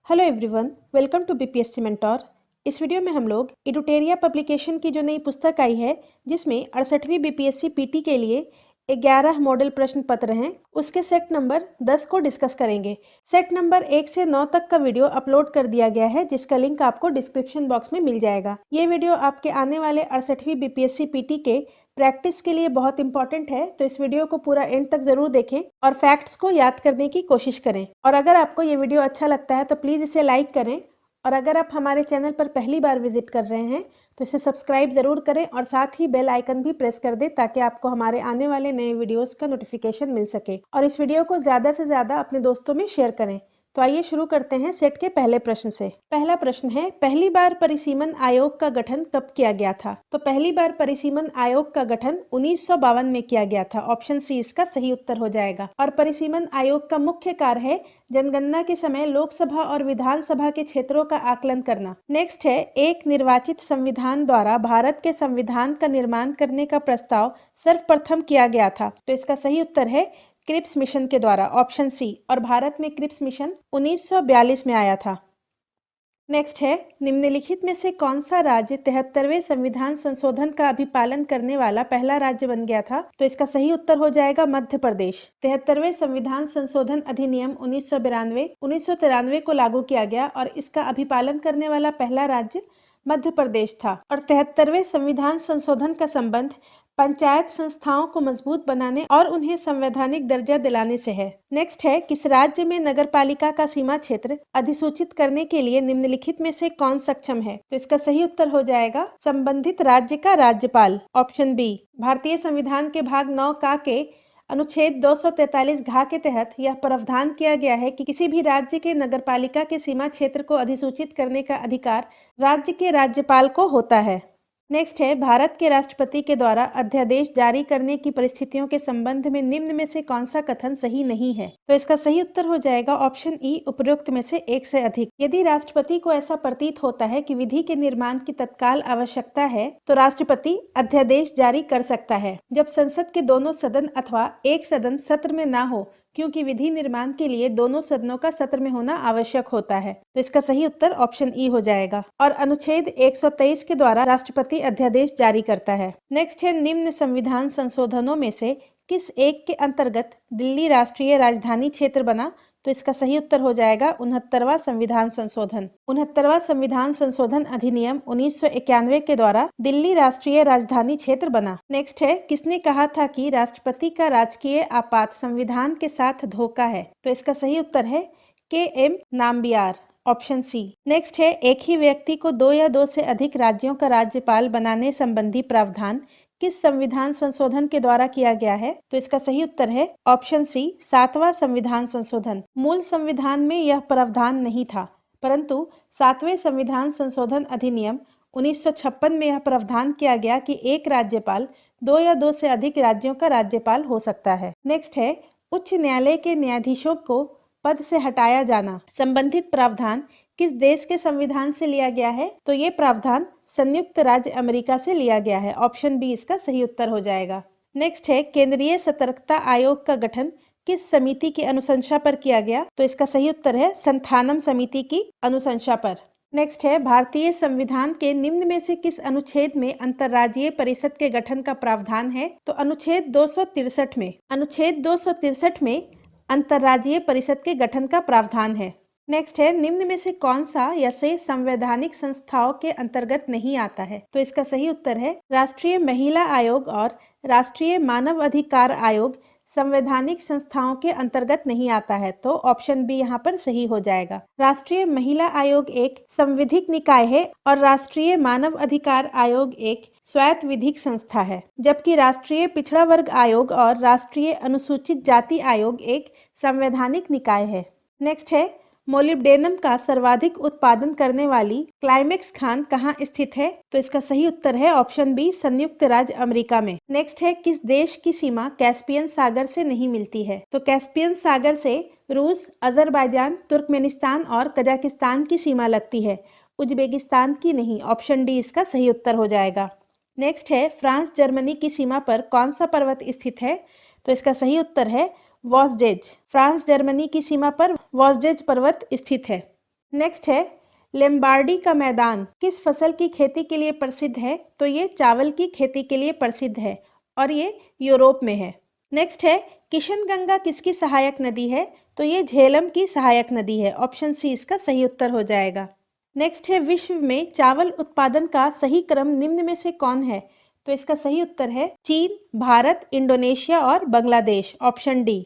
Hello everyone, welcome to BPSC mentor. इस वीडियो में हम लोग एडुटेरिया पब्लिकेशन की जो नई पुस्तक आई है, जिसमें 68वीं बीपीएससी पीटी के लिए 11 मॉडल प्रश्न पत्र हैं, उसके सेट नंबर 10 को डिस्कस करेंगे। सेट नंबर 1 से 9 तक का वीडियो अपलोड कर दिया गया है, जिसका लिंक आपको डिस्क्रिप्शन बॉक्स में मिल जाएगा। ये वीडियो आपके आने वाले 68वीं बीपीएससी पीटी के प्रैक्टिस के लिए बहुत इंपॉर्टेंट है, तो इस वीडियो को पूरा एंड तक जरूर देखें और फैक्ट्स को याद करने की कोशिश करें। और अगर आपको ये वीडियो अच्छा लगता है तो प्लीज़ इसे लाइक करें, और अगर आप हमारे चैनल पर पहली बार विजिट कर रहे हैं तो इसे सब्सक्राइब ज़रूर करें और साथ ही बेल आइकन भी प्रेस कर दें, ताकि आपको हमारे आने वाले नए वीडियोस का नोटिफिकेशन मिल सके। और इस वीडियो को ज़्यादा से ज़्यादा अपने दोस्तों में शेयर करें। तो आइए शुरू करते हैं सेट के पहले प्रश्न से। पहला प्रश्न है, पहली बार परिसीमन आयोग का गठन कब किया गया था? तो पहली बार परिसीमन आयोग का गठन 1952 में किया गया था। ऑप्शन सी इसका सही उत्तर हो जाएगा। और परिसीमन आयोग का मुख्य कार्य है जनगणना के समय लोकसभा और विधानसभा के क्षेत्रों का आकलन करना। नेक्स्ट है, एक निर्वाचित संविधान द्वारा भारत के संविधान का निर्माण करने का प्रस्ताव सर्वप्रथम किया गया था। तो इसका सही उत्तर है क्रिप्स मिशन के द्वारा, ऑप्शन सी। और भारत में क्रिप्स मिशन 1942 में आया था। नेक्स्ट है, निम्नलिखित में से कौन सा राज्य 73वें संविधान संशोधन का अभिपालन करने वाला पहला राज्य बन गया था? तो इसका सही उत्तर हो जाएगा मध्य प्रदेश। 73वें संविधान संशोधन अधिनियम 1993 को लागू किया गया और इसका अभिपालन करने वाला पहला राज्य मध्य प्रदेश था। और 73वें संविधान संशोधन का संबंध पंचायत संस्थाओं को मजबूत बनाने और उन्हें संवैधानिक दर्जा दिलाने से है। नेक्स्ट है, किस राज्य में नगरपालिका का सीमा क्षेत्र अधिसूचित करने के लिए निम्नलिखित में से कौन सक्षम है? तो इसका सही उत्तर हो जाएगा संबंधित राज्य का राज्यपाल, ऑप्शन बी। भारतीय संविधान के भाग 9 का के अनुच्छेद 243 घ के तहत यह प्रावधान किया गया है कि किसी भी राज्य के नगरपालिका के सीमा क्षेत्र को अधिसूचित करने का अधिकार राज्य के राज्यपाल को होता है। नेक्स्ट है, भारत के राष्ट्रपति के द्वारा अध्यादेश जारी करने की परिस्थितियों के संबंध में निम्न में से कौन सा कथन सही नहीं है? तो इसका सही उत्तर हो जाएगा ऑप्शन ई, उपरोक्त में से एक से अधिक। यदि राष्ट्रपति को ऐसा प्रतीत होता है कि विधि के निर्माण की तत्काल आवश्यकता है, तो राष्ट्रपति अध्यादेश जारी कर सकता है, जब संसद के दोनों सदन अथवा एक सदन सत्र में ना हो, क्योंकि विधि निर्माण के लिए दोनों सदनों का सत्र में होना आवश्यक होता है। तो इसका सही उत्तर ऑप्शन ई हो जाएगा। और अनुच्छेद 123 के द्वारा राष्ट्रपति अध्यादेश जारी करता है। नेक्स्ट है, निम्न संविधान संशोधनों में से किस एक के अंतर्गत दिल्ली राष्ट्रीय राजधानी क्षेत्र बना? तो इसका सही उत्तर हो जाएगा 69वां संविधान संशोधन। 69वां संविधान संशोधन अधिनियम 1991 के द्वारा दिल्ली राष्ट्रीय राजधानी क्षेत्र बना। नेक्स्ट है, किसने कहा था कि राष्ट्रपति का राजकीय आपात संविधान के साथ धोखा है? तो इसका सही उत्तर है K M. Nambiar, option C. Next है, एक ही व्यक्ति को 2 या 2 से अधिक राज्यों का राज्यपाल बनाने संबंधी प्रावधान किस संविधान संशोधन के द्वारा किया गया है? तो इसका सही उत्तर है ऑप्शन सी, 7वां संविधान संशोधन। मूल संविधान में यह प्रावधान नहीं था, परंतु 7वें संविधान संशोधन अधिनियम 1956 में यह प्रावधान किया गया कि एक राज्यपाल 2 या 2 से अधिक राज्यों का राज्यपाल हो सकता है। नेक्स्ट है, उच्च न्यायालय के न्यायाधीशों को पद से हटाया जाना संबंधित प्रावधान किस देश के संविधान से लिया गया है? तो ये प्रावधान संयुक्त राज्य अमेरिका से लिया गया है। ऑप्शन बी इसका सही उत्तर हो जाएगा। नेक्स्ट है, केंद्रीय सतर्कता आयोग का गठन किस समिति की अनुशंसा पर किया गया? तो इसका सही उत्तर है संथानम समिति की अनुशंसा पर। नेक्स्ट है, भारतीय संविधान के निम्न में से किस अनुच्छेद में अंतर्राज्यीय परिषद के गठन का प्रावधान है? तो अनुच्छेद 263 में। अनुच्छेद 263 में अंतर्राज्यीय परिषद के गठन का प्रावधान है। नेक्स्ट है, निम्न में से कौन सा या से संवैधानिक संस्थाओं के अंतर्गत नहीं आता है? तो इसका सही उत्तर है राष्ट्रीय महिला आयोग और राष्ट्रीय मानव अधिकार आयोग संवैधानिक संस्थाओं के अंतर्गत नहीं आता है। तो ऑप्शन बी यहाँ पर सही हो जाएगा। राष्ट्रीय महिला आयोग एक संविधिक निकाय है और राष्ट्रीय मानव अधिकार आयोग एक स्वायत्त विधिक संस्था है, जबकि राष्ट्रीय पिछड़ा वर्ग आयोग और राष्ट्रीय अनुसूचित जाति आयोग एक संवैधानिक निकाय है। नेक्स्ट है, मोलिब्डेनम का सर्वाधिक उत्पादन करने वाली क्लाइमेक्स खान कहाँ स्थित है? तो इसका सही उत्तर है ऑप्शन बी, संयुक्त राज्य अमेरिका में। नेक्स्ट है, किस देश की सीमा कैस्पियन सागर से नहीं मिलती है? तो कैस्पियन सागर से रूस, अजरबैजान, तुर्कमेनिस्तान और कजाकिस्तान की सीमा लगती है, उज्बेकिस्तान की नहीं। ऑप्शन डी इसका सही उत्तर हो जाएगा। नेक्स्ट है, फ्रांस जर्मनी की सीमा पर कौन सा पर्वत स्थित है? तो इसका सही उत्तर है वॉसजेज। फ्रांस जर्मनी की सीमा पर वॉसजेज पर्वत स्थित है। नेक्स्ट है लेम्बार्डी का मैदान किस फसल की खेती के लिए प्रसिद्ध है? तो ये चावल की खेती के लिए प्रसिद्ध है और ये यूरोप में है। नेक्स्ट है किशनगंगा किसकी सहायक नदी है? तो ये झेलम की सहायक नदी है। ऑप्शन सी इसका सही उत्तर हो जाएगा। नेक्स्ट है विश्व में चावल उत्पादन का सही क्रम निम्न में से कौन है? तो इसका सही उत्तर है चीन, भारत, इंडोनेशिया और बांग्लादेश। Option D.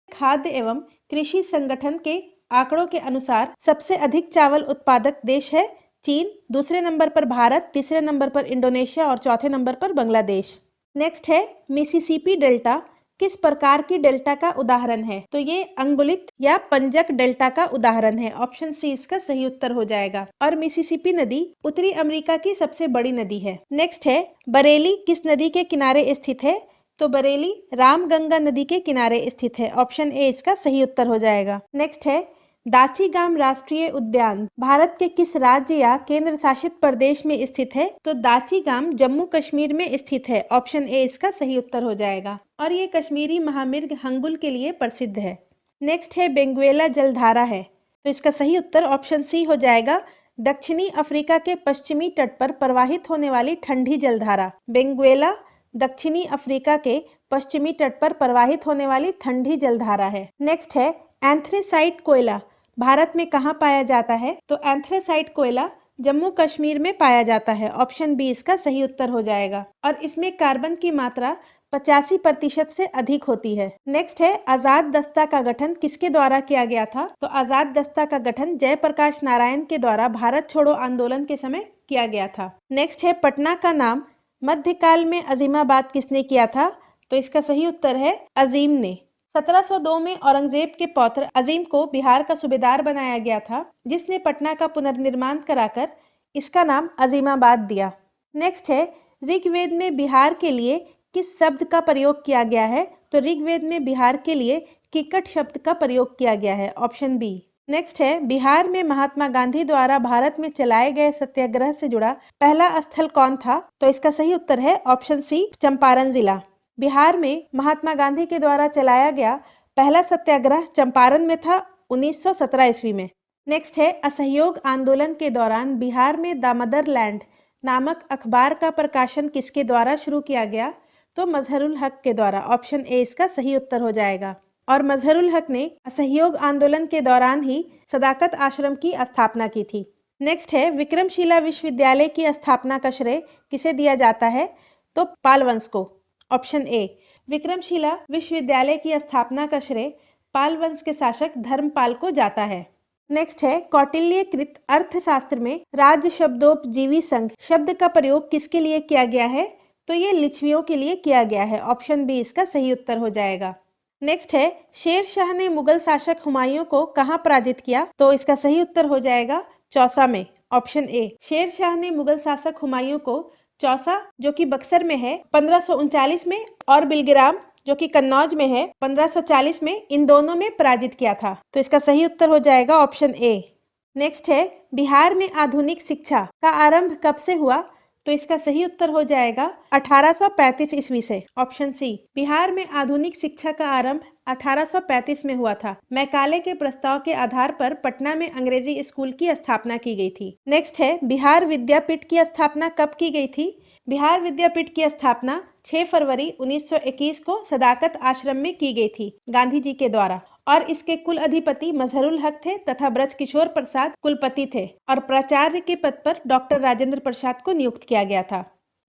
खाद्य एवं कृषि संगठन के आंकड़ों के अनुसार सबसे अधिक चावल उत्पादक देश है चीन, दूसरे नंबर पर भारत, तीसरे नंबर पर इंडोनेशिया और चौथे नंबर पर बांग्लादेश। नेक्स्ट है मिसिसिपी डेल्टा किस प्रकार की डेल्टा का उदाहरण है? तो ये अंगुलित या पंजक डेल्टा का उदाहरण है। ऑप्शन सी इसका सही उत्तर हो जाएगा। और मिसिसिपी नदी उत्तरी अमेरिका की सबसे बड़ी नदी है। नेक्स्ट है बरेली किस नदी के किनारे स्थित है? तो बरेली रामगंगा नदी के किनारे स्थित है। ऑप्शन ए इसका सही उत्तर हो जाएगा। नेक्स्ट है दाचीगाम राष्ट्रीय उद्यान भारत के किस राज्य या केंद्र शासित प्रदेश में स्थित है? तो दाचीगाम जम्मू कश्मीर में स्थित है। ऑप्शन ए इसका सही उत्तर हो जाएगा। और ये कश्मीरी महामृग हंगुल के लिए प्रसिद्ध है। नेक्स्ट है बेंगुएला जलधारा है, तो इसका सही उत्तर ऑप्शन सी हो जाएगा। दक्षिणी अफ्रीका के पश्चिमी तट पर प्रवाहित होने वाली ठंडी जलधारा बेंगुएला दक्षिणी अफ्रीका के पश्चिमी तट पर प्रवाहित होने वाली ठंडी जलधारा है। नेक्स्ट है एंथ्रेसाइट कोयला भारत में कहाँ पाया जाता है? तो एंथ्रेसाइट कोयला जम्मू कश्मीर में पाया जाता है। ऑप्शन बी इसका सही उत्तर हो जाएगा। और इसमें कार्बन की मात्रा 85% से अधिक होती है। नेक्स्ट है आजाद दस्ता का गठन किसके द्वारा किया गया था? तो आजाद दस्ता का गठन जयप्रकाश नारायण के द्वारा भारत छोड़ो आंदोलन के समय किया गया था। नेक्स्ट है पटना का नाम मध्यकाल में अजीमाबाद किसने किया था? तो इसका सही उत्तर है अजीम ने। 1702 में औरंगजेब के पौत्र अजीम को बिहार का सूबेदार बनाया गया था, जिसने पटना का पुनर्निर्माण कराकर इसका नाम अजीमाबाद दिया। नेक्स्ट है ऋग्वेद में बिहार के लिए किस शब्द का प्रयोग किया गया है? तो ऋग्वेद में बिहार के लिए किकट शब्द का प्रयोग किया गया है। Option B. नेक्स्ट है बिहार में महात्मा गांधी द्वारा भारत में चलाए गए सत्याग्रह से जुड़ा पहला स्थल कौन था? तो इसका सही उत्तर है ऑप्शन सी चंपारण जिला। बिहार में महात्मा गांधी के द्वारा चलाया गया पहला सत्याग्रह चंपारण में था 1917 ईस्वी में। नेक्स्ट है असहयोग आंदोलन के दौरान बिहार में द मदरलैंड नामक अखबार का प्रकाशन किसके द्वारा शुरू किया गया? तो मजहरुल हक के द्वारा। ऑप्शन ए इसका सही उत्तर हो जाएगा। और मजहरुल हक ने असहयोग आंदोलन के दौरान ही सदाकत आश्रम की स्थापना की थी। नेक्स्ट है विक्रमशिला विश्वविद्यालय की स्थापना का श्रेय किसे दिया जाता है? तो पाल वंश को। ऑप्शन ए विक्रमशिला विश्वविद्यालय की स्थापना का श्रेय पाल वंश के शासक धर्मपाल को जाता है। नेक्स्ट है कौटिल्यकृत अर्थशास्त्र में राज्य शब्दोपजीवी संघ शब्द का प्रयोग किसके लिए किया गया है? तो ये लिच्छवियों के लिए किया गया है। ऑप्शन बी इसका सही उत्तर हो जाएगा। नेक्स्ट है शेर शाह ने मुगल शासक हुमायूं को कहाँ पराजित किया? तो इसका सही उत्तर हो जाएगा चौसा में। ऑप्शन ए शेर शाह ने मुगल शासक हुमायूं को चौसा जो कि बक्सर में है 1539 में और बिलगिराम जो कि कन्नौज में है 1540 में, इन दोनों में पराजित किया था। तो इसका सही उत्तर हो जाएगा ऑप्शन ए। नेक्स्ट है बिहार में आधुनिक शिक्षा का आरंभ कब से हुआ? तो इसका सही उत्तर हो जाएगा 1835 ईस्वी से। ऑप्शन सी बिहार में आधुनिक शिक्षा का आरंभ 1835 में हुआ था। मैकाले के प्रस्ताव के आधार पर पटना में अंग्रेजी स्कूल की स्थापना की गई थी। नेक्स्ट है बिहार विद्यापीठ की स्थापना कब की गई थी? बिहार विद्यापीठ की स्थापना 6 फरवरी 1921 को सदाकत आश्रम में की गई थी गांधी जी के द्वारा। और इसके कुल अधिपति मजहरुल हक थे तथा ब्रजकिशोर प्रसाद कुलपति थे और प्राचार्य के पद पर डॉक्टर राजेंद्र प्रसाद को नियुक्त किया गया था।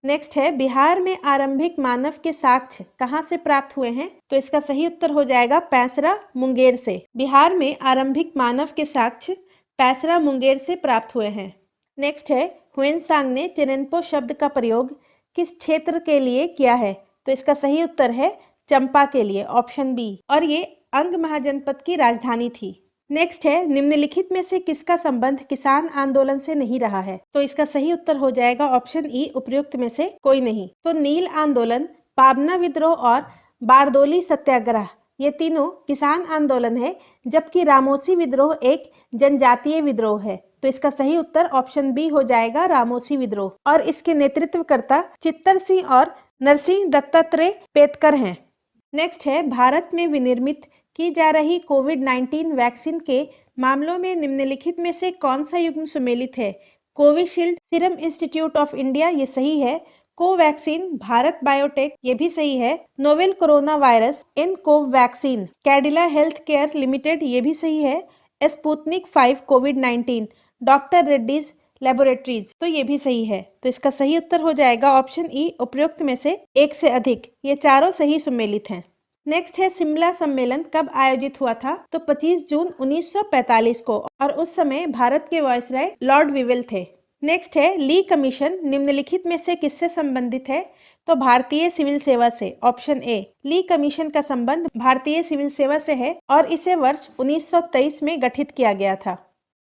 नेक्स्ट है बिहार में आरंभिक मानव के साक्ष्य कहाँ से प्राप्त हुए हैं? तो इसका सही उत्तर हो जाएगा पैंसरा मुंगेर से। बिहार में आरंभिक मानव के साक्ष्य पैंसरा मुंगेर से प्राप्त हुए हैं। नेक्स्ट है ह्वेनसांग ने चिरेनपो शब्द का प्रयोग किस क्षेत्र के लिए किया है? तो इसका सही उत्तर है चंपा के लिए। Option B. और ये अंग महाजनपद की राजधानी थी। नेक्स्ट है निम्नलिखित में से किसका संबंध किसान आंदोलन से नहीं रहा है? तो इसका सही उत्तर हो जाएगा ऑप्शन ई उपयुक्त में से कोई नहीं। तो नील आंदोलन, पाबना विद्रोह और बारदोली सत्याग्रह ये तीनों किसान आंदोलन है, जबकि रामोसी विद्रोह एक जनजातीय विद्रोह है। तो इसका सही उत्तर ऑप्शन बी हो जाएगा रामोसी विद्रोह। और इसके नेतृत्वकर्ता चित्तर सिंह और नरसिंह दत्तात्रेय पेटकर हैं। नेक्स्ट है भारत में विनिर्मित की जा रही कोविड-19 वैक्सीन के मामलों में निम्नलिखित में से कौन सा युग्म सुमेलित है? Covishield serum institute of India, ये सही है। कोवैक्सीन भारत बायोटेक, ये भी सही है। नोवेल कोरोना वायरस इन Covaxin Cadila health care limited, ये भी सही है। स्पुतनिक 5 कोविड-19 डॉक्टर रेड्डीज लेबोरेटरीज, तो ये भी सही है। तो इसका सही उत्तर हो जाएगा ऑप्शन ई, उपरोक्त में से एक से अधिक। ये चारों सही सुमेलित हैं। नेक्स्ट है शिमला सम्मेलन कब आयोजित हुआ था? तो 25 जून 1945 को, और उस समय भारत के वायसराय लॉर्ड विवेल थे। नेक्स्ट है ली कमीशन निम्नलिखित में से किससे संबंधित है? तो भारतीय सिविल सेवा से, ऑप्शन ए। ली कमीशन का संबंध भारतीय सिविल सेवा से है और इसे वर्ष 1923 में गठित किया गया था।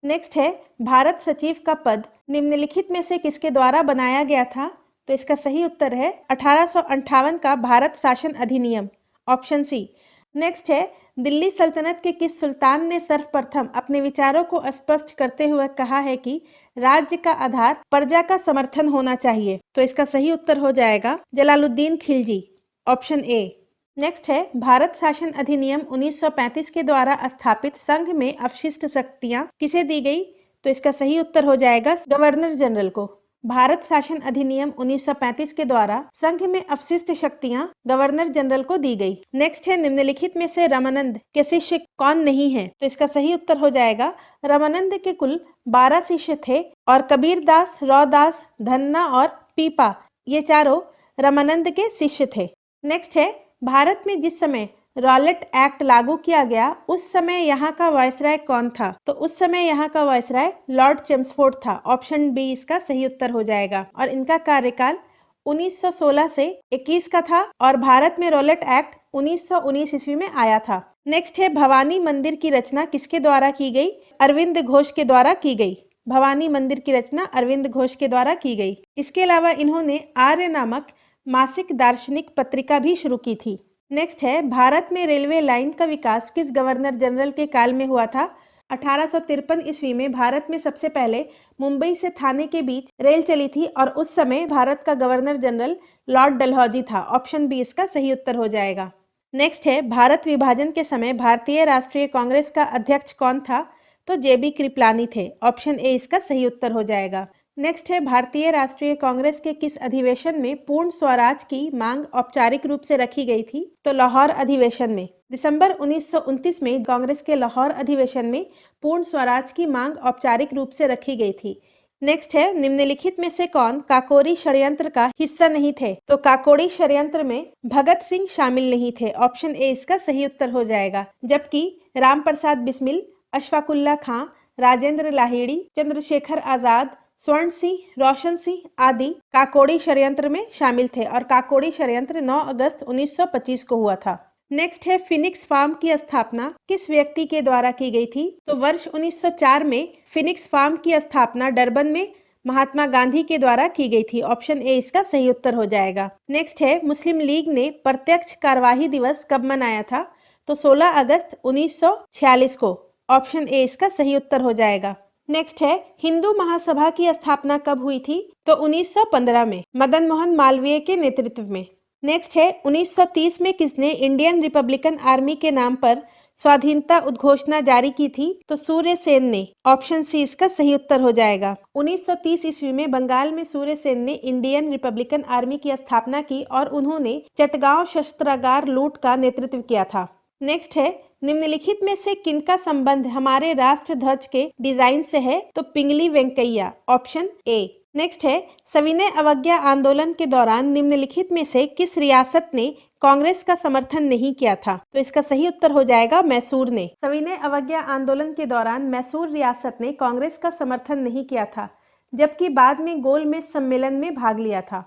नेक्स्ट है भारत सचिव का पद निम्नलिखित में से किसके द्वारा बनाया गया था? तो इसका सही उत्तर है 1858 का भारत शासन अधिनियम, ऑप्शन सी। नेक्स्ट है दिल्ली सल्तनत के किस सुल्तान ने सर्वप्रथम अपने विचारों को स्पष्ट करते हुए कहा है कि राज्य का आधार प्रजा का समर्थन होना चाहिए? तो इसका सही उत्तर हो जाएगा Jalaluddin Khilji, option A. Next है भारत शासन अधिनियम 1935 के द्वारा स्थापित संघ में अवशिष्ट शक्तियां किसे दी गई? तो इसका सही उत्तर हो जाएगा गवर्नर जनरल को। भारत शासन अधिनियम 1935 के द्वारा संघ में अवशिष्ट शक्तियां गवर्नर जनरल को दी गई। नेक्स्ट है निम्नलिखित में से रामानंद के शिष्य कौन नहीं है? तो इसका सही उत्तर हो जाएगा रामानंद के कुल 12 शिष्य थे और कबीरदास, रौदास, धन्ना और पीपा, ये चारों रामानंद के शिष्य थे। नेक्स्ट है भारत में जिस समय रॉलेट एक्ट लागू किया गया उस समय यहाँ का वायसराय कौन था? तो उस समय यहाँ का वायसराय लॉर्ड चेम्सफोर्ड था, ऑप्शन बी इसका सही उत्तर हो जाएगा। और इनका कार्यकाल 1916 से 21 का था और भारत में रॉलेट एक्ट 1919 ईस्वी में आया था। नेक्स्ट है भवानी मंदिर की रचना किसके द्वारा की गई? अरविंद घोष के द्वारा की गई। भवानी मंदिर की रचना अरविंद घोष के द्वारा की गई। इसके अलावा इन्होंने आर्य नामक मासिक दार्शनिक पत्रिका भी शुरू की थी। नेक्स्ट है भारत में रेलवे लाइन का विकास किस गवर्नर जनरल के काल में हुआ था? 1853 ईस्वी में भारत में सबसे पहले मुंबई से थाने के बीच रेल चली थी और उस समय भारत का गवर्नर जनरल लॉर्ड डलहौजी था, ऑप्शन बी इसका सही उत्तर हो जाएगा। नेक्स्ट है भारत विभाजन के समय भारतीय राष्ट्रीय कांग्रेस का अध्यक्ष कौन था? तो जेबी कृपलानी थे, ऑप्शन ए इसका सही उत्तर हो जाएगा। नेक्स्ट है भारतीय राष्ट्रीय कांग्रेस के किस अधिवेशन में पूर्ण स्वराज की मांग औपचारिक रूप से रखी गई थी? तो लाहौर अधिवेशन में। दिसंबर 1929 में कांग्रेस के लाहौर अधिवेशन में पूर्ण स्वराज की मांग औपचारिक रूप से रखी गई थी। नेक्स्ट है निम्नलिखित में से कौन काकोरी षड्यंत्र का हिस्सा नहीं थे? तो काकोरी षड्यंत्र में भगत सिंह शामिल नहीं थे, ऑप्शन ए इसका सही उत्तर हो जाएगा। जबकि राम प्रसाद बिस्मिल, अशफाकुल्ला खां, राजेंद्र लाहिड़ी, चंद्रशेखर आजाद, स्वर्ण सिंह, रोशन सिंह आदि काकोड़ी षड्यंत्र में शामिल थे और काकोड़ी षड्यंत्र 9 अगस्त 1925 को हुआ था। नेक्स्ट है फिनिक्स फार्म की स्थापना किस व्यक्ति के द्वारा की गई थी? तो वर्ष 1904 में फिनिक्स फार्म की स्थापना डरबन में महात्मा गांधी के द्वारा की गई थी, ऑप्शन ए इसका सही उत्तर हो जाएगा। नेक्स्ट है मुस्लिम लीग ने प्रत्यक्ष कार्यवाही दिवस कब मनाया था? तो 16 अगस्त 1946 को, ऑप्शन ए इसका सही उत्तर हो जाएगा। नेक्स्ट है हिंदू महासभा की स्थापना कब हुई थी? तो 1915 में मदन मोहन मालवीय के नेतृत्व में। नेक्स्ट है 1930 में किसने इंडियन रिपब्लिकन आर्मी के नाम पर स्वाधीनता उद्घोषणा जारी की थी? तो सूर्य सेन ने, ऑप्शन सी इसका सही उत्तर हो जाएगा। 1930 ईस्वी में बंगाल में सूर्य सेन ने इंडियन रिपब्लिकन आर्मी की स्थापना की और उन्होंने चटगांव शस्त्रागार लूट का नेतृत्व किया था। नेक्स्ट है निम्नलिखित में से किनका संबंध हमारे राष्ट्र ध्वज के डिजाइन से है? तो पिंगली वेंकैया, ऑप्शन ए। नेक्स्ट है सविनय अवज्ञा आंदोलन के दौरान निम्नलिखित में से किस रियासत ने कांग्रेस का समर्थन नहीं किया था? तो इसका सही उत्तर हो जाएगा मैसूर ने। सविनय अवज्ञा आंदोलन के दौरान मैसूर रियासत ने कांग्रेस का समर्थन नहीं किया था, जबकि बाद में गोलमेज सम्मेलन में भाग लिया था।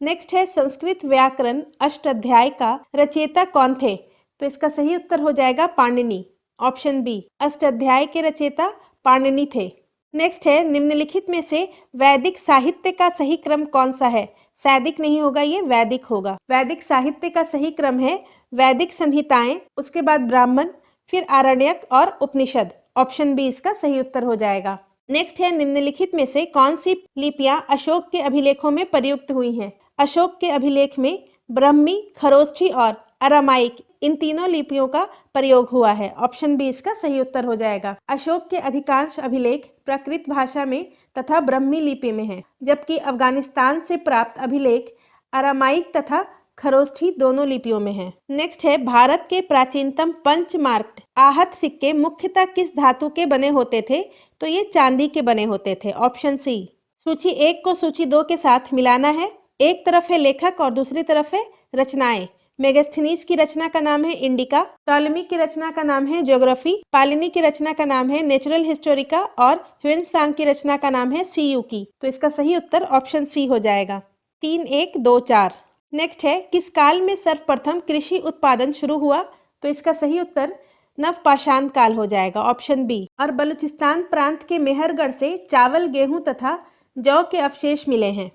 नेक्स्ट है संस्कृत व्याकरण अष्टाध्याय का रचयिता कौन थे? तो इसका सही उत्तर हो जाएगा पाणिनि, ऑप्शन बी। अष्टाध्याय के रचयिता पाणिनि थे। नेक्स्ट है निम्नलिखित में से वैदिक साहित्य का सही क्रम कौन सा है? सैदिक नहीं होगा, ये वैदिक होगा। वैदिक साहित्य का सही क्रम है वैदिक संहिताएं, उसके बाद ब्राह्मण, फिर आरण्यक और उपनिषद, ऑप्शन बी इसका सही उत्तर हो जाएगा। नेक्स्ट है निम्नलिखित में से कौन सी लिपियां अशोक के अभिलेखों में प्रयुक्त हुई हैं? अशोक के अभिलेख में ब्रह्मी, खरोष्ठी और अरामाइक इन तीनों लिपियों का प्रयोग हुआ है। ऑप्शन बी इसका सही उत्तर हो जाएगा। अशोक के अधिकांश अभिलेख प्राकृत भाषा में तथा ब्रह्मी लिपि में हैं, जबकि अफगानिस्तान से प्राप्त अभिलेख अरामाइक तथा खरोष्ठी दोनों लिपियों में है। नेक्स्ट है, भारत के प्राचीनतम पंचमार्क आहत सिक्के मुख्यतः किस धातु के बने होते थे? तो ये चांदी के बने होते थे। Option C. सूची 1 को सूची 2 के साथ मिलाना है। एक तरफ है लेखक और दूसरी तरफ है रचनाएं। मेगास्थनीज की रचना का नाम है इंडिका, टॉलेमी की रचना का नाम है ज्योग्राफी, पालिनी की रचना का नाम है नेचुरल हिस्टोरिका और ह्वेनसांग की रचना का नाम है सीयूकी। तो इसका सही उत्तर ऑप्शन सी हो जाएगा। 3-1-2-4। नेक्स्ट है, किस काल में सर्वप्रथम कृषि उत्पादन शुरू हुआ? तो इसका सही उत्तर नवपाषाण काल हो जाएगा। Option B. और बलूचिस्तान प्रांत के मेहरगढ़ से चावल, गेहूं तथा जौ के अवशेष मिले हैं।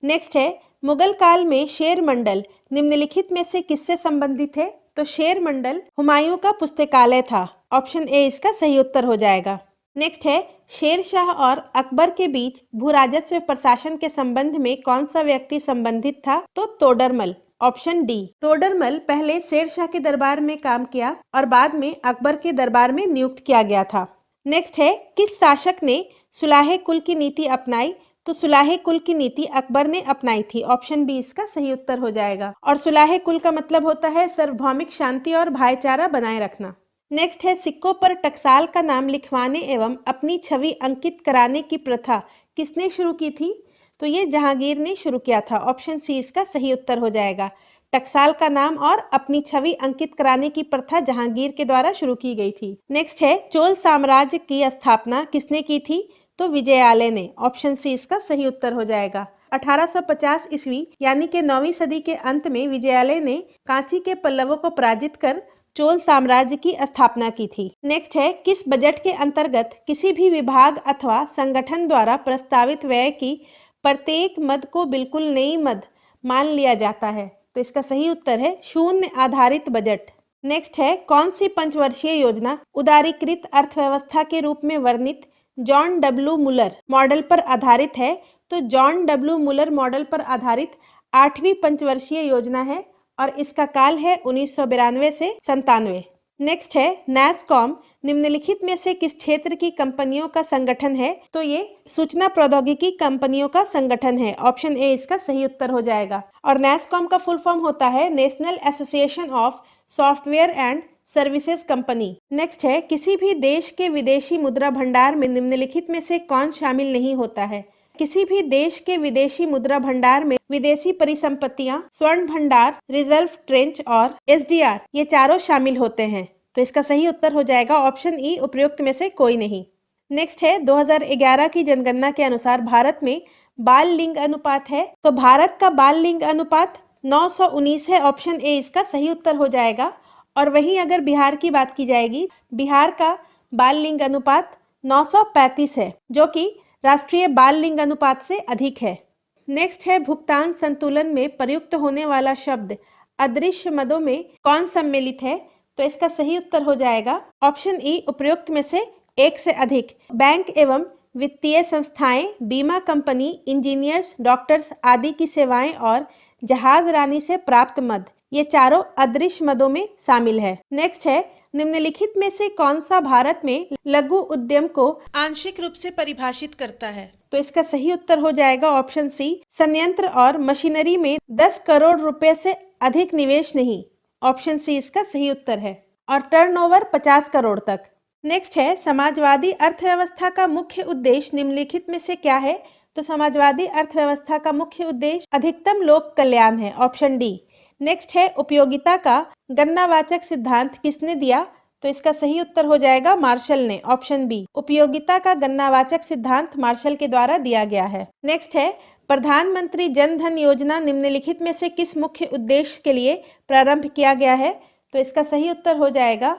नेक्स्ट है, मुगल काल में शेर मंडल निम्नलिखित में से किससे संबंधित है? तो शेर मंडल हुमायूं का पुस्तकालय था। ऑप्शन ए इसका सही उत्तर हो जाएगा। नेक्स्ट है, शेरशाह और अकबर के बीच भू राजस्व प्रशासन के संबंध में कौन सा व्यक्ति संबंधित था? तो तोडरमल। Option D. तोडरमल पहले शेरशाह के दरबार में काम किया और बाद में अकबर के दरबार में नियुक्त किया गया था। नेक्स्ट है, किस शासक ने सुलाहे कुल की नीति अपनाई? तो सुलाहे कुल की नीति अकबर ने अपनाई थी। ऑप्शन बी इसका सही उत्तर हो जाएगा। और सुलाहे कुल का मतलब होता है सार्वभौमिक शांति और भाईचारा बनाए रखना। नेक्स्ट है, सिक्कों पर टकसाल का नाम लिखवाने एवं अपनी छवि अंकित कराने की प्रथा किसने शुरू की थी? तो ये जहांगीर ने शुरू किया था। ऑप्शन सी इसका सही उत्तर हो जाएगा। टकसाल का नाम और अपनी छवि अंकित कराने की प्रथा जहांगीर के द्वारा शुरू की गई थी। नेक्स्ट है, चोल साम्राज्य की स्थापना किसने की थी? तो विजयालय ने। ऑप्शन सी इसका सही उत्तर हो जाएगा। 1850 ईस्वी यानी कि 9वीं सदी के अंत में विजयालय ने कांची के पल्लवों को पराजित कर चोल साम्राज्य की स्थापना की थी। नेक्स्ट है, किस बजट के अंतर्गत किसी भी विभाग अथवा संगठन द्वारा प्रस्तावित व्यय की प्रत्येक मद को बिल्कुल नई मद मान लिया जाता है? तो इसका सही उत्तर है शून्य आधारित बजट। नेक्स्ट है, कौन सी पंचवर्षीय योजना उदारीकृत अर्थव्यवस्था के रूप में वर्णित जॉन डब्ल्यू मुलर मॉडल पर आधारित है? तो जॉन डब्ल्यू मुलर मॉडल पर आधारित 8वीं पंचवर्षीय योजना है और इसका काल है 1992 से 97। नेक्स्ट है, नैसकॉम निम्नलिखित में से किस क्षेत्र की कंपनियों का संगठन है? तो ये सूचना प्रौद्योगिकी कंपनियों का संगठन है। ऑप्शन ए इसका सही उत्तर हो जाएगा। और नैसकॉम का फुल फॉर्म होता है national association of software and services company. Next है, किसी भी देश के विदेशी मुद्रा भंडार में निम्नलिखित में से कौन शामिल नहीं होता है? किसी भी देश के विदेशी मुद्रा भंडार में विदेशी परिसंपत्तियां, स्वर्ण भंडार, रिजर्व ट्रेंच और एसडीआर ये चारों शामिल होते हैं। तो इसका सही उत्तर हो जाएगा ऑप्शन ई, उपर्युक्त में से कोई नहीं। नेक्स्ट है, 2011 की जनगणना के अनुसार भारत में बाल लिंग अनुपात है। तो भारत का बाल लिंग अनुपात 919 है। ऑप्शन ए इसका सही उत्तर हो जाएगा। और वहीं अगर बिहार की बात की जाएगी, बिहार का बाल लिंग अनुपात 935 है, जो कि राष्ट्रीय बाल लिंग अनुपात से अधिक है। नेक्स्ट है, भुगतान संतुलन में प्रयुक्त होने वाला शब्द अदृश्य मदों में कौन सम्मिलित है? तो इसका सही उत्तर हो जाएगा ऑप्शन ई, उपर्युक्त में से एक से अधिक। बैंक एवं वित्तीय संस्थाएं, बीमा कंपनी, इंजीनियर्स, डॉक्टर्स आदि की सेवाएं और जहाज रानी से प्राप्त मद ये चारों अदृश्य मदों में शामिल है। नेक्स्ट है, निम्नलिखित में से कौन सा भारत में लघु उद्यम को आंशिक रूप से परिभाषित करता है? तो इसका सही उत्तर हो जाएगा ऑप्शन सी, संयंत्र और मशीनरी में 10 करोड़ रुपए से अधिक निवेश नहीं। ऑप्शन सी इसका सही उत्तर है। और टर्नओवर 50 करोड़ तक। नेक्स्ट है, समाजवादी अर्थव्यवस्था का मुख्य उद्देश्य निम्नलिखित में से क्या है? तो समाजवादी अर्थव्यवस्था का मुख्य उद्देश्य अधिकतम लोक कल्याण है। Option D. नेक्स्ट है, उपयोगिता का गणनावाचक सिद्धांत किसने दिया? तो इसका सही उत्तर हो जाएगा मार्शल ने। ऑप्शन बी, उपयोगिता का गणनावाचक सिद्धांत मार्शल के द्वारा दिया गया है। नेक्स्ट है, प्रधानमंत्री जन धन योजना निम्नलिखित में से किस मुख्य उद्देश्य के लिए प्रारंभ किया गया है? तो इसका सही उत्तर हो जाएगा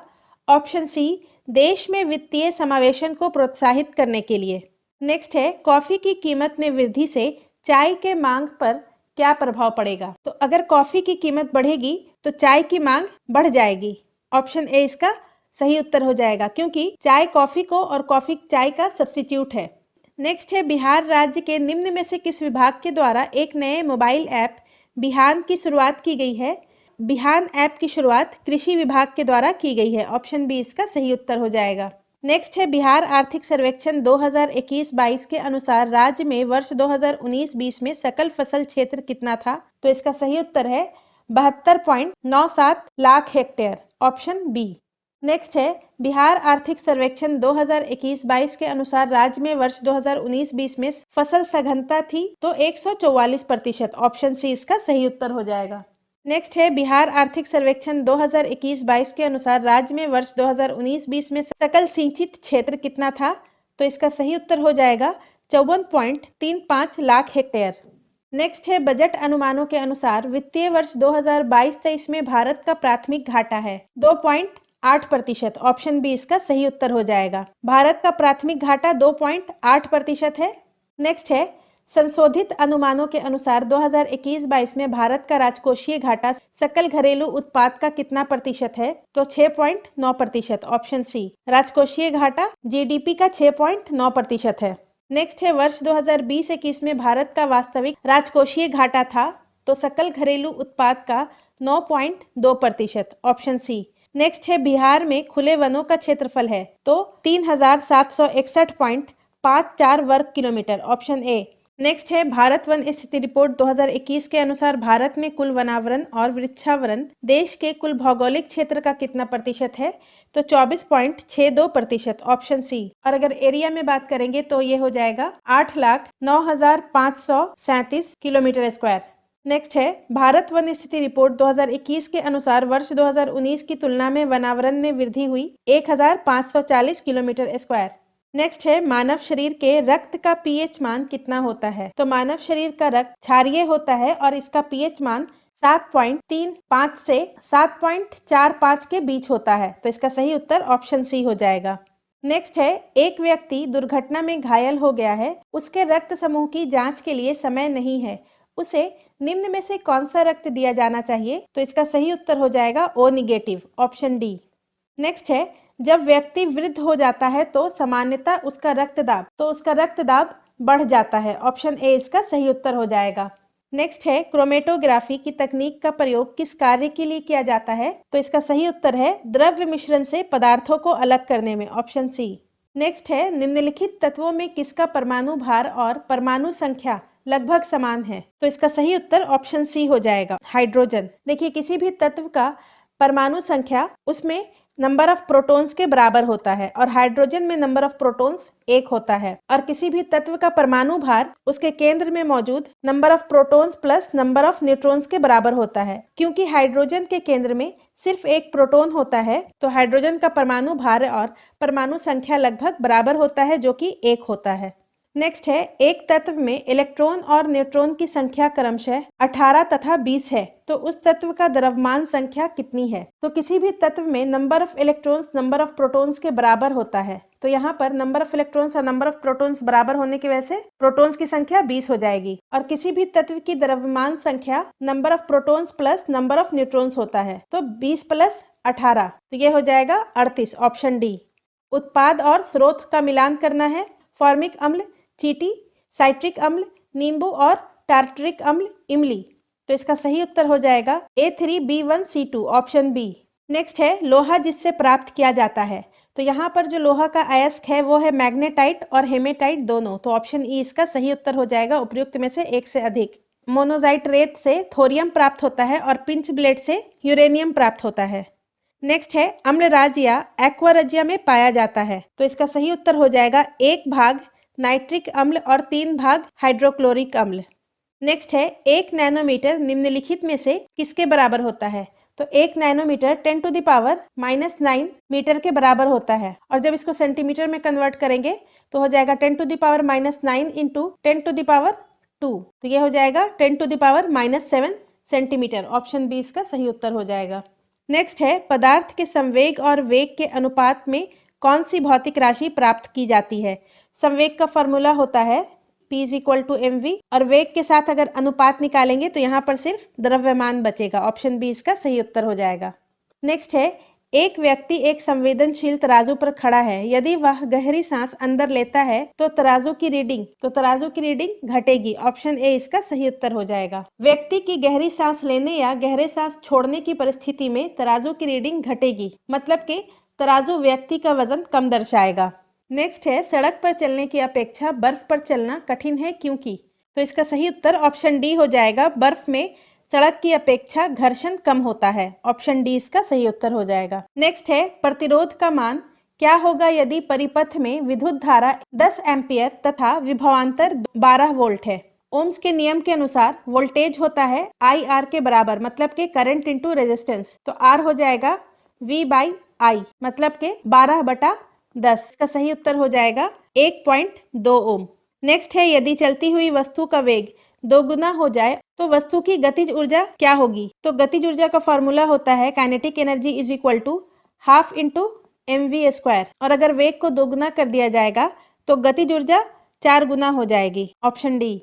ऑप्शन सी, देश में वित्तीय समावेशन को प्रोत्साहित करने के लिए। नेक्स्ट है, कॉफी की कीमत में वृद्धि से चाय के मांग पर क्या प्रभाव पड़ेगा? तो अगर कॉफी की कीमत बढ़ेगी तो चाय की मांग बढ़ जाएगी। ऑप्शन ए इसका सही उत्तर हो जाएगा, क्योंकि चाय कॉफी को और कॉफी चाय का सब्स्टिट्यूट है। नेक्स्ट है, बिहार राज्य के निम्न में से किस विभाग के द्वारा एक नए मोबाइल ऐप बिहान की शुरुआत की गई है? बिहान ऐप की शुरुआत कृषि विभाग के द्वारा की गई है। ऑप्शन बी इसका सही उत्तर हो जाएगा। नेक्स्ट है बिहार आर्थिक सर्वेक्षण 2021-22 के अनुसार राज्य में वर्ष 2019-20 में सकल फसल क्षेत्र कितना था? तो इसका सही उत्तर है 72.97 lakh hectare. Option B. Next है बिहार आर्थिक सर्वेक्षण 2021-22 के अनुसार राज्य में वर्ष 2019-20 में फसल सघनता थी तो 144%। ऑप्शन सी इसका सही उत्तर हो जाएगा। नेक्स्ट है बिहार आर्थिक सर्वेक्षण 2021-22 के अनुसार राज्य में वर्ष 2019-20 में सकल सिंचित क्षेत्र कितना था? तो इसका सही उत्तर हो जाएगा 54.35 लाख हेक्टेयर। नेक्स्ट है बजट अनुमानों के अनुसार वित्तीय वर्ष 2022-23 में भारत का प्राथमिक घाटा है 2.8%। ऑप्शन बी इसका सही उत्तर हो जाएगा। भारत का प्राथमिक घाटा 2.8% है। नेक्स्ट है संशोधित अनुमानों के अनुसार 2021-22 में भारत का राजकोषीय घाटा सकल घरेलू उत्पाद का कितना प्रतिशत है? तो 6.9%। Option C. राजकोषीय घाटा जीडीपी का 6.9% है। नेक्स्ट है वर्ष 2020-21 में भारत का वास्तविक राजकोषीय घाटा था तो सकल घरेलू उत्पाद का 9.2%। Option C. नेक्स्ट है बिहार में खुले वनों का क्षेत्रफल है तो 3761.54 वर्ग किलोमीटर। Option A. नेक्स्ट है भारत वन स्थिति रिपोर्ट 2021 के अनुसार भारत में कुल वनावरण और वृक्षावरण देश के कुल भौगोलिक क्षेत्र का कितना प्रतिशत है? तो 24.62%। Option C. और अगर एरिया में बात करेंगे तो ये हो जाएगा 8,09,537 किलोमीटर स्क्वायर। नेक्स्ट है भारत वन स्थिति रिपोर्ट 2021 के अनुसार वर्ष 2019 की तुलना में वनावरण में वृद्धि हुई 1,540 किलोमीटर स्क्वायर। नेक्स्ट है मानव शरीर के रक्त का पीएच मान कितना होता है? तो मानव शरीर का रक्त क्षारीय होता है और इसका पीएच मान 7.35 से 7.45 के बीच होता है। तो इसका सही उत्तर ऑप्शन सी हो जाएगा। नेक्स्ट है एक व्यक्ति दुर्घटना में घायल हो गया है, उसके रक्त समूह की जांच के लिए समय नहीं है, उसे निम्न में से कौन सा रक्त दिया जाना चाहिए? तो इसका सही उत्तर हो जाएगा O negative. Option D. Next है जब व्यक्ति वृद्ध हो जाता है तो सामान्यतः उसका रक्तदाब बढ़ जाता है। ऑप्शन ए इसका सही उत्तर हो जाएगा। नेक्स्ट है क्रोमेटोग्राफी की तकनीक का प्रयोग किस कार्य के लिए किया जाता है? तो इसका सही उत्तर है द्रव्य मिश्रण से पदार्थों को अलग करने में। Option C. नेक्स्ट है निम्नलिखित तत्वों में किसका परमाणु भार और परमाणु संख्या लगभग समान है? तो इसका सही उत्तर ऑप्शन सी हो जाएगा, हाइड्रोजन। देखिए किसी भी तत्व का परमाणु संख्या उसमें नंबर ऑफ प्रोटॉन्स के बराबर होता है और हाइड्रोजन में नंबर ऑफ प्रोटॉन्स 1 होता है। और किसी भी तत्व का परमाणु भार उसके केंद्र में मौजूद number of protons plus number of neutrons के बराबर होता है। क्योंकि हाइड्रोजन के केंद्र में सिर्फ एक प्रोटॉन होता है तो हाइड्रोजन का परमाणु भार और परमाणु संख्या लगभग बराबर होता है जो कि 1 होता है। नेक्स्ट है एक तत्व में इलेक्ट्रॉन और न्यूट्रॉन की संख्या क्रमशः 18 तथा 20 है तो उस तत्व का द्रव्यमान संख्या कितनी है? तो किसी भी तत्व में number of electrons number of protons के बराबर होता है तो यहाँ पर नंबर ऑफ इलेक्ट्रॉन्स और नंबर ऑफ प्रोटॉन्स बराबर होने की वजह से प्रोटॉन्स की संख्या 20 हो जाएगी। और किसी भी तत्व की द्रव्यमान संख्या number of protons plus number of neutrons होता है तो 20 प्लस 18 तो ये हो जाएगा 38। Option D. उत्पाद और स्रोत का मिलान करना है। फॉर्मिक अम्ल, चीटी, साइट्रिक अम्ल, नींबू और टार्टरिक अम्ल, इमली। तो इसका सही उत्तर हो जाएगा A3B1C2। Option B. नेक्स्ट है लोहा जिससे प्राप्त किया जाता है। तो यहाँ पर जो लोहा का अयस्क है वो है मैग्नेटाइट और हेमेटाइट दोनों। तो ऑप्शन ई इसका सही उत्तर हो जाएगा उपयुक्त में से एक से अधिक। मोनोजाइट रेत से थोरियम प्राप्त होता है और पिंच ब्लेड से यूरेनियम प्राप्त होता है। नेक्स्ट है अम्लराज या एक्वारजिया में पाया जाता है। तो इसका सही उत्तर हो जाएगा 1 भाग नाइट्रिक अम्ल और 3 भाग हाइड्रोक्लोरिक अम्ल। नेक्स्ट है 1 नैनोमीटर निम्नलिखित में से किसके बराबर होता है? तो 1 नैनोमीटर 10⁻⁹ मीटर के बराबर होता है और जब इसको सेंटीमीटर में कन्वर्ट करेंगे तो हो जाएगा 10⁻⁹ इंटू 10⁻²। तो ये हो जाएगा 10⁻⁷ सेंटीमीटर। ऑप्शन बी इसका सही उत्तर हो जाएगा। नेक्स्ट है पदार्थ के संवेग और वेग के अनुपात में कौन सी भौतिक राशि प्राप्त की जाती है? संवेग का फॉर्मूला होता है P = mv और वेग के साथ अगर अनुपात निकालेंगे तो यहाँ पर सिर्फ द्रव्यमान बचेगा। ऑप्शन बी इसका सही उत्तर हो जाएगा। नेक्स्ट है एक व्यक्ति एक संवेदनशील तराजू पर खड़ा है। यदि वह गहरी सांस अंदर लेता है तो तराजू की रीडिंग घटेगी। ऑप्शन ए इसका सही उत्तर हो जाएगा। व्यक्ति की गहरी सांस लेने या गहरे सांस छोड़ने की परिस्थिति में तराजू की रीडिंग घटेगी, मतलब कि तराजू व्यक्ति का वजन कम दर्शाएगा। नेक्स्ट है, सड़क पर चलने की अपेक्षा बर्फ पर चलना कठिन है क्योंकि। तो इसका सही उत्तर ऑप्शन डी हो जाएगा। बर्फ में सड़क की अपेक्षा घर्षण कम होता है। ऑप्शन डी इसका सही उत्तर हो जाएगा। नेक्स्ट है, प्रतिरोध का मान क्या होगा यदि परिपथ में विद्युत धारा 10 एम्पियर तथा विभवांतर 12 वोल्ट है। ओम्स के नियम के अनुसार वोल्टेज होता है आई आर के बराबर, मतलब के करंट इंटू रेजिस्टेंस। तो आर हो जाएगा V बाई आई, मतलब के 12/10। इसका सही उत्तर हो जाएगा 1.2 ओम। नेक्स्ट है, यदि चलती हुई वस्तु का वेग 2 गुना हो जाए तो वस्तु की गतिज ऊर्जा क्या होगी। तो गतिज ऊर्जा का फॉर्मूला होता है kinetic energy is equal to half into mv²। और अगर वेग को 2 गुना कर दिया जाएगा तो गतिज ऊर्जा 4 गुना हो जाएगी। Option D.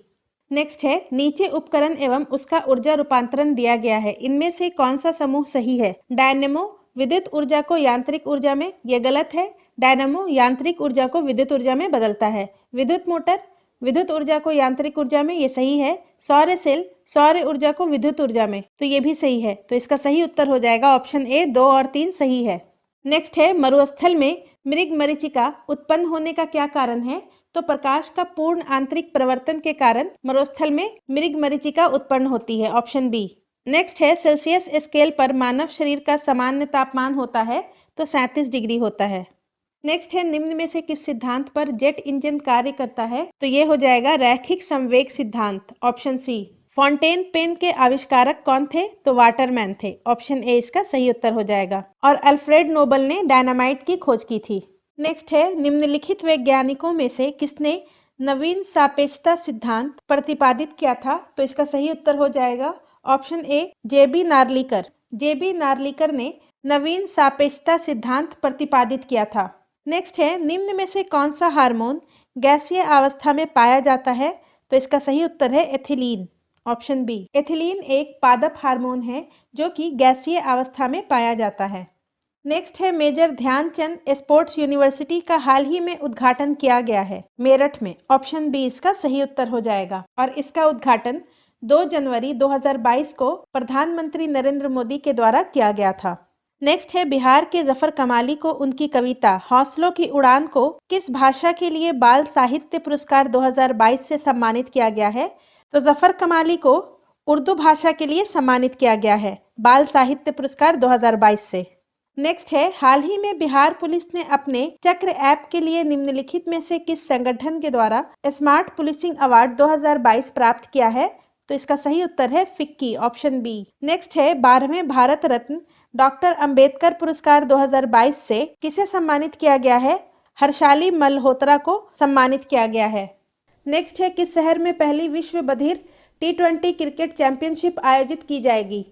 नेक्स्ट है, नीचे उपकरण एवं उसका ऊर्जा रूपांतरण दिया गया है, इनमें से कौन सा समूह सही है। डायनेमो विद्युत ऊर्जा को यांत्रिक ऊर्जा में, यह गलत है। डायनेमो यांत्रिक ऊर्जा को विद्युत ऊर्जा में बदलता है। विद्युत मोटर विद्युत ऊर्जा को यांत्रिक ऊर्जा में, ये सही है। सौर सेल सौर ऊर्जा को विद्युत ऊर्जा में, तो ये भी सही है। तो इसका सही उत्तर हो जाएगा ऑप्शन ए। 2 और 3 सही है। नेक्स्ट है, मरुस्थल में मृगमरीचिका उत्पन्न होने का क्या कारण है। तो प्रकाश का पूर्ण आंतरिक परिवर्तन के कारण मरुस्थल में मृगमरीचिका उत्पन्न होती है। Option B. नेक्स्ट है, सेल्सियस स्केल पर मानव शरीर का सामान्य तापमान होता है तो 37 डिग्री होता है। नेक्स्ट है, निम्न में से किस सिद्धांत पर जेट इंजन कार्य करता है। तो ये हो जाएगा रैखिक संवेग सिद्धांत। Option C. फाउंटेन पेन के आविष्कारक कौन थे। तो वाटरमैन थे। ऑप्शन ए इसका सही उत्तर हो जाएगा। और अल्फ्रेड नोबल ने डायनामाइट की खोज की थी। नेक्स्ट है, निम्नलिखित वैज्ञानिकों में से किसने नवीन सापेक्षता सिद्धांत प्रतिपादित किया था। तो इसका सही उत्तर हो जाएगा ऑप्शन ए जेबी नार्लिकर। जेबी नार्लिकर ने नवीन सापेक्षता सिद्धांत प्रतिपादित किया था। नेक्स्ट है, निम्न में से कौन सा हार्मोन गैसीय अवस्था में पाया जाता है। तो इसका सही उत्तर है एथिलीन। Option B. एथिलीन एक पादप हार्मोन है जो कि गैसीय अवस्था में पाया जाता है। नेक्स्ट है, मेजर ध्यानचंद स्पोर्ट्स यूनिवर्सिटी का हाल ही में उद्घाटन किया गया है मेरठ में। ऑप्शन बी इसका सही उत्तर हो जाएगा। और इसका उद्घाटन 2 जनवरी 2022 को प्रधानमंत्री नरेंद्र मोदी के द्वारा किया गया था। नेक्स्ट है, बिहार के जफर कमाली को उनकी कविता हौसलों की उड़ान को किस भाषा के लिए बाल साहित्य पुरस्कार 2022 से सम्मानित किया गया है। तो जफर कमाली को उर्दू भाषा के लिए सम्मानित किया गया है बाल साहित्य पुरस्कार 2022 से। नेक्स्ट है, हाल ही में बिहार पुलिस ने अपने चक्र ऐप के लिए निम्नलिखित में से किस संगठन के द्वारा स्मार्ट पुलिसिंग अवार्ड 2022 प्राप्त किया है। तो इसका सही उत्तर है फिक्की। Option B. नेक्स्ट है, 12वें भारत रत्न डॉक्टर अंबेडकर पुरस्कार 2022 से किसे सम्मानित किया गया है। हर्षाली मल्होत्रा को सम्मानित किया गया है। नेक्स्ट है, किस शहर में पहली विश्व बधिर T20 क्रिकेट चैंपियनशिप आयोजित की जाएगी।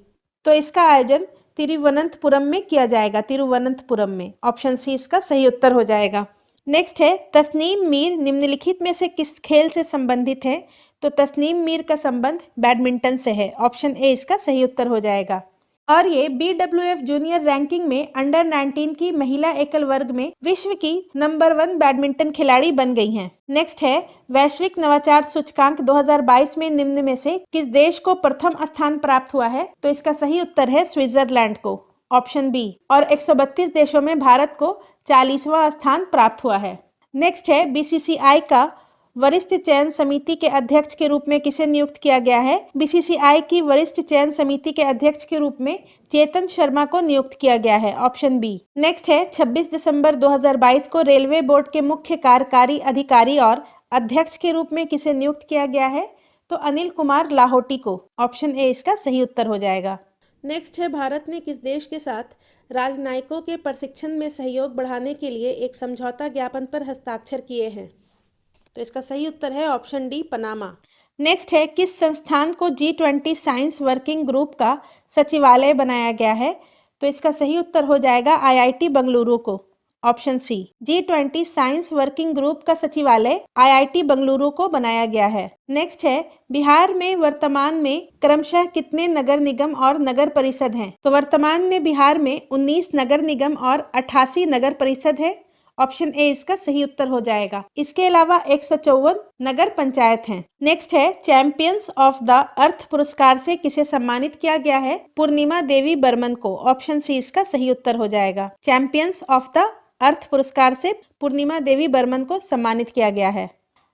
तो इसका आयोजन तिरुवनंतपुरम में किया जाएगा। तिरुवनंतपुरम में। ऑप्शन सी इसका सही उत्तर हो जाएगा। नेक्स्ट है, तस्नीम मीर निम्नलिखित में से किस खेल से संबंधित है। तो तस्नीम मीर का संबंध बैडमिंटन से है। ऑप्शन ए इसका सही उत्तर हो जाएगा। और ये BWF जूनियर रैंकिंग में अंडर 19 की महिला एकल वर्ग में विश्व की नंबर 1 बैडमिंटन खिलाड़ी बन गई हैं। नेक्स्ट है, वैश्विक नवाचार सूचकांक 2022 में निम्न में से किस देश को प्रथम स्थान प्राप्त हुआ है। तो इसका सही उत्तर है स्विट्जरलैंड को। Option B. और 132 देशों में भारत को 40वां स्थान प्राप्त हुआ है। नेक्स्ट है, BCCI का वरिष्ठ चयन समिति के अध्यक्ष के रूप में किसे नियुक्त किया गया है। BCCI की वरिष्ठ चयन समिति के अध्यक्ष के रूप में चेतन शर्मा को नियुक्त किया गया है। Option B. नेक्स्ट है, 26 दिसंबर 2022 को रेलवे बोर्ड के मुख्य कार्यकारी अधिकारी और अध्यक्ष के रूप में किसे नियुक्त किया गया है। तो अनिल कुमार लाहोटी को। ऑप्शन ए इसका सही उत्तर हो जाएगा। नेक्स्ट है, भारत ने किस देश के साथ राजनयिकों के प्रशिक्षण में सहयोग बढ़ाने के लिए एक समझौता ज्ञापन पर हस्ताक्षर किए हैं। तो इसका सही उत्तर है ऑप्शन डी पनामा। नेक्स्ट है, किस संस्थान को G20 साइंस वर्किंग ग्रुप का सचिवालय बनाया गया है। तो इसका सही उत्तर हो जाएगा IIT बेंगलुरु को। Option C. G20 science working group का सचिवालय IIT बंगलुरु को बनाया गया है। नेक्स्ट है, बिहार में वर्तमान में क्रमशः कितने नगर निगम और नगर परिषद हैं? तो वर्तमान में बिहार में 19 नगर निगम और 88 नगर परिषद है। ऑप्शन ए इसका सही उत्तर हो जाएगा। इसके अलावा 154 नगर पंचायत हैं। नेक्स्ट है, चैंपियंस ऑफ द अर्थ पुरस्कार से किसे सम्मानित किया गया है? पूर्णिमा देवी बर्मन को। ऑप्शन सी इसका सही उत्तर हो जाएगा। चैंपियंस ऑफ द अर्थ पुरस्कार से पूर्णिमा देवी बर्मन को सम्मानित किया गया है।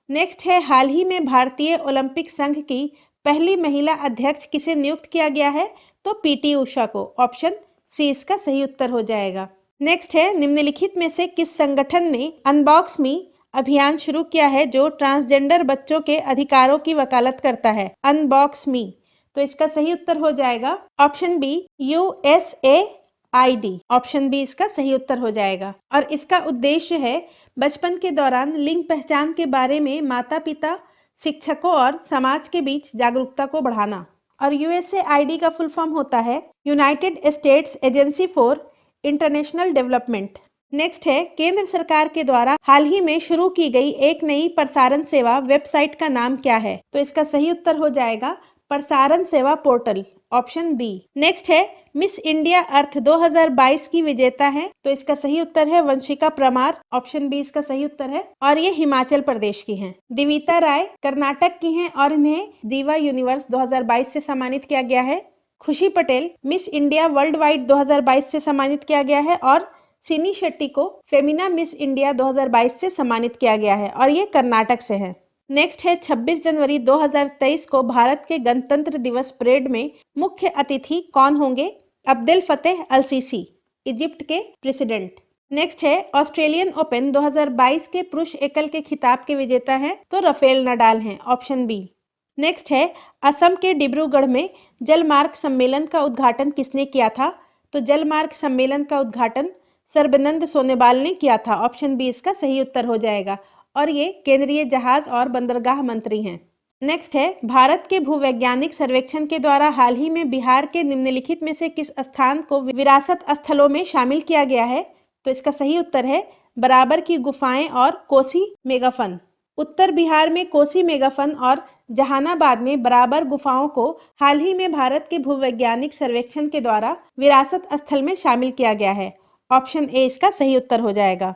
नेक्स्ट है, हाल ही में भारतीय ओलंपिक संघ की पहली महिला अध्यक्ष किसे नियुक्त किया गया है? तो PT उषा को। ऑप्शन सी इसका सही उत्तर हो जाएगा। नेक्स्ट है, निम्नलिखित में से किस संगठन ने अनबॉक्स मी अभियान शुरू किया है जो ट्रांसजेंडर बच्चों के अधिकारों की वकालत करता है? अनबॉक्स मी, तो इसका सही उत्तर हो जाएगा option B USAID। Option B इसका सही उत्तर हो जाएगा। और इसका उद्देश्य है बचपन के दौरान लिंग पहचान के बारे में माता पिता, शिक्षकों और समाज के बीच जागरूकता को बढ़ाना। और USAID का फुल फॉर्म होता है United states agency for international development. Next है, केंद्र सरकार के द्वारा हाल ही में शुरू की गई एक नई प्रसारण सेवा वेबसाइट का नाम क्या है? तो इसका सही उत्तर हो जाएगा प्रसारण सेवा पोर्टल। Option B. नेक्स्ट है, मिस इंडिया अर्थ 2022 की विजेता है, तो इसका सही उत्तर है वंशिका परमार। ऑप्शन बी इसका सही उत्तर है और ये हिमाचल प्रदेश की हैं। दिविता राय कर्नाटक की हैं और इन्हें दीवा यूनिवर्स 2022 से सम्मानित किया गया है। खुशी Patel miss India world wide 2022 से सम्मानित किया गया है और सिनी शेट्टी को फेमिना मिस इंडिया 2022 से सम्मानित किया गया है और ये कर्नाटक से है। नेक्स्ट है, 26 जनवरी 2023 को भारत के गणतंत्र दिवस परेड में मुख्य अतिथि कौन होंगे? अब्देल फतेह अल सीसी, इजिप्ट के प्रेसिडेंट। नेक्स्ट है, ऑस्ट्रेलियन ओपन 2022 के पुरुष एकल के खिताब के विजेता हैं तो राफेल नडाल हैं। Option B. नेक्स्ट है, असम के डिब्रूगढ़ में जलमार्ग सम्मेलन का उद्घाटन किसने किया था? तो जलमार्ग सम्मेलन का उद्घाटन सर्बानंद सोनोवाल ने किया था। ऑप्शन बी इसका सही उत्तर हो जाएगा और ये केंद्रीय जहाज और बंदरगाह मंत्री हैं। नेक्स्ट है, भारत के भूवैज्ञानिक सर्वेक्षण के द्वारा हाल ही में बिहार के निम्नलिखित में से किस स्थान को विरासत स्थलों में शामिल किया गया है? तो इसका सही उत्तर है बराबर की गुफाएं और कोसी मेगाफन। उत्तर बिहार में कोसी मेगाफन और जहानाबाद में बराबर गुफाओं को हाल ही में भारत के भूवैज्ञानिक सर्वेक्षण के द्वारा विरासत स्थल में शामिल किया गया है। ऑप्शन ए इसका सही उत्तर हो जाएगा।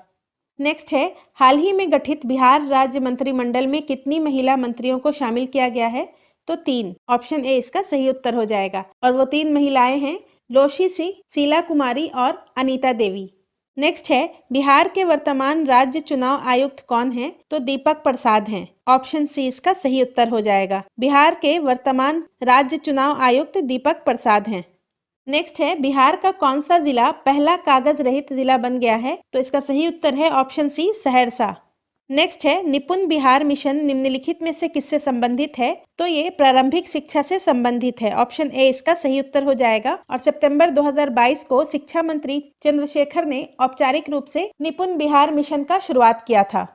नेक्स्ट है, हाल ही में गठित बिहार राज्य मंत्रिमंडल में कितनी महिला मंत्रियों को शामिल किया गया है? तो 3। ऑप्शन ए इसका सही उत्तर हो जाएगा और वो 3 महिलाएं हैं लोशी सिंह, शीला कुमारी और अनीता देवी। नेक्स्ट है, बिहार के वर्तमान राज्य चुनाव आयुक्त कौन हैं? तो दीपक प्रसाद हैं। ऑप्शन सी इसका सही उत्तर हो जाएगा। बिहार के वर्तमान राज्य चुनाव आयुक्त दीपक प्रसाद हैं। नेक्स्ट है, बिहार का कौन सा जिला पहला कागज रहित जिला बन गया है? तो इसका सही उत्तर है ऑप्शन सी सहरसा। नेक्स्ट है, निपुण बिहार मिशन निम्नलिखित में से किससे संबंधित है? तो ये प्रारंभिक शिक्षा से संबंधित है। ऑप्शन ए इसका सही उत्तर हो जाएगा और सितंबर 2022 को शिक्षा मंत्री चंद्रशेखर ने औपचारिक रूप से निपुण बिहार मिशन का शुरुआत किया था।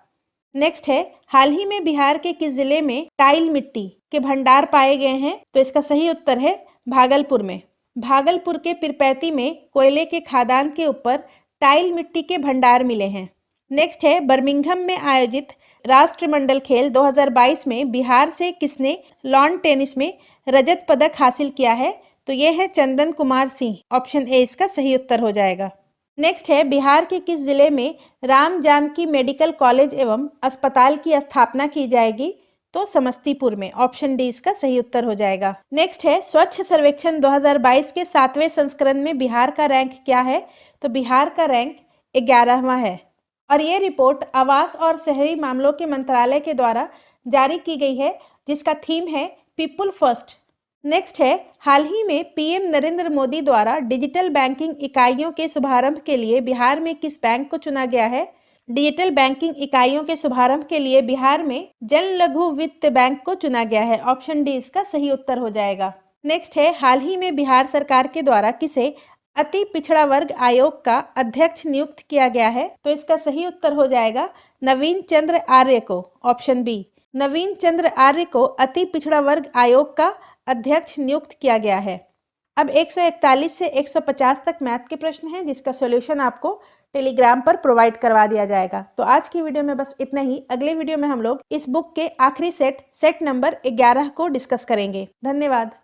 नेक्स्ट है, हाल ही में बिहार के किस जिले में टाइल मिट्टी के भंडार पाए गए हैं? तो इसका सही उत्तर है भागलपुर में। भागलपुर के पिरपैती में कोयले के खादान के ऊपर टाइल मिट्टी के भंडार मिले हैं। नेक्स्ट है, बर्मिंघम में आयोजित राष्ट्रमंडल खेल 2022 में बिहार से किसने लॉन टेनिस में रजत पदक हासिल किया है? तो ये है चंदन कुमार सिंह। ऑप्शन ए इसका सही उत्तर हो जाएगा। नेक्स्ट है, बिहार के किस जिले में राम जानकी मेडिकल कॉलेज एवं अस्पताल की स्थापना की जाएगी? तो समस्तीपुर में। ऑप्शन डी इसका सही उत्तर हो जाएगा। नेक्स्ट है, स्वच्छ सर्वेक्षण 2022 के 7वें संस्करण में बिहार का रैंक क्या है? तो बिहार का रैंक 11वां है और ये रिपोर्ट आवास और शहरी मामलों के मंत्रालय के द्वारा जारी की गई है जिसका थीम है पीपुल फर्स्ट। नेक्स्ट है, हाल ही में पीएम नरेंद्र मोदी द्वारा डिजिटल बैंकिंग इकाइयों के शुभारंभ के लिए बिहार में किस बैंक को चुना गया है? डिजिटल बैंकिंग इकाइयों के शुभारंभ के लिए बिहार में जन लघु वित्त बैंक को चुना गया है। ऑप्शन डी इसका सही उत्तर हो जाएगा। नेक्स्ट है, हाल ही में बिहार सरकार के द्वारा किसे अति पिछड़ा वर्ग आयोग का अध्यक्ष नियुक्त किया गया है? तो इसका सही उत्तर हो जाएगा नवीन चंद्र आर्य को। Option B. नवीन चंद्र आर्य को अति पिछड़ा वर्ग आयोग का अध्यक्ष नियुक्त किया गया है। अब 141 से 150 तक मैथ के प्रश्न हैं जिसका सॉल्यूशन आपको टेलीग्राम पर प्रोवाइड करवा दिया जाएगा। तो आज की वीडियो में बस इतना ही। अगले वीडियो में हम लोग इस बुक के आखिरी सेट नंबर 11 को डिस्कस करेंगे। धन्यवाद।